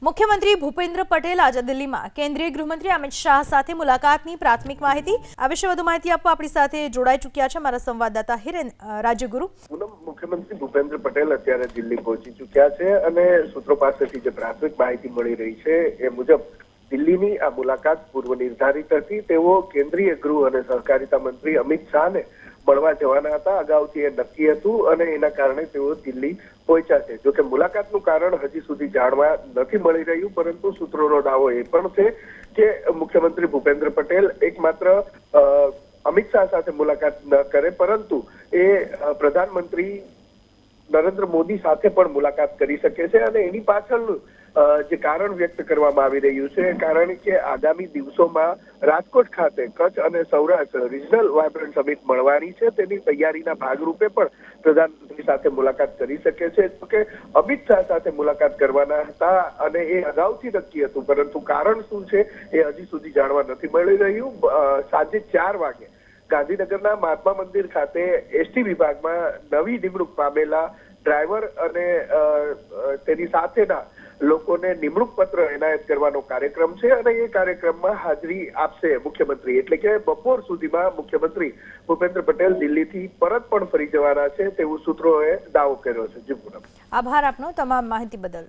મુખ્યમંત્રી ભૂપેન્દ્ર પટેલ આજે દિલ્હીમાં કેન્દ્રીય ગૃહમંત્રી અમિત શાહ સાથે મુલાકાતની પ્રાથમિક માહિતી આ વિશે વધુ માહિતી આપવા આપણી સાથે જોડાઈ ચૂક્યા છે મારા સંવાદદાતા હિરેન રાજ્યગુરુ। મુખ્યમંત્રી ભૂપેન્દ્ર પટેલ અત્યારે દિલ્હી પહોંચી ચૂક્યા છે અને સૂત્રો પાસેથી જે પ્રાથમિક માહિતી મળી રહી છે એ મુજબ દિલ્હીની આ મુલાકાત પૂર્વ નિર્ધારિત હતી। તેઓ કેન્દ્રીય ગૃહ અને સહકારિતા મંત્રી અમિત શાહને મળવા જવાના હતા। અગાઉથી એ નક્કી હતું અને એના કારણે તેઓ દિલ્હી પહોંચ્યા છે। જોકે મુલાકાતનું કારણ હજી સુધી જાણવા નથી મળી રહ્યું, પરંતુ સૂત્રોનો દાવો એ પણ છે કે મુખ્યમંત્રી ભૂપેન્દ્ર પટેલ એકમાત્ર અમિત શાહ સાથે મુલાકાત ન કરે, પરંતુ એ પ્રધાનમંત્રી નરેન્દ્ર મોદી સાથે પણ મુલાકાત કરી શકે છે અને એની પાછળનું જે કારણ વ્યક્ત કરવામાં આવી રહ્યું છે, કારણ કે આગામી દિવસોમાં રાજકોટ ખાતે કચ્છ અને સૌરાષ્ટ્ર રિજનલ વાયબ્રન્ટ સમિટ મળવાની છે। તેની તૈયારીના ભાગરૂપે પણ પ્રધાનમંત્રી સાથે મુલાકાત કરી શકે છે। તો કે અમિત શાહ સાથે મુલાકાત કરવાના હતા અને એ અગાઉથી નક્કી હતું, પરંતુ કારણ શું છે એ હજી સુધી જાણવા નથી મળી રહ્યું। સાંજે 4 વાગે ગાંધીનગરના મહાત્મા મંદિર ખાતે એસટી વિભાગમાં નવી નિમણૂક પામેલા ડ્રાઈવર અને તેની સાથેના લોકોને નિમણૂક પત્ર એનાયત કરવાનો કાર્યક્રમ છે અને એ કાર્યક્રમમાં હાજરી આપશે મુખ્યમંત્રી। એટલે કે બપોર સુધીમાં મુખ્યમંત્રી ભૂપેન્દ્ર પટેલ દિલ્હીથી પરત પણ ફરી જવાના છે તેવું સૂત્રોએ દાવો કર્યો છે। જી પૂનમ, આભાર આપનો તમામ માહિતી બદલ।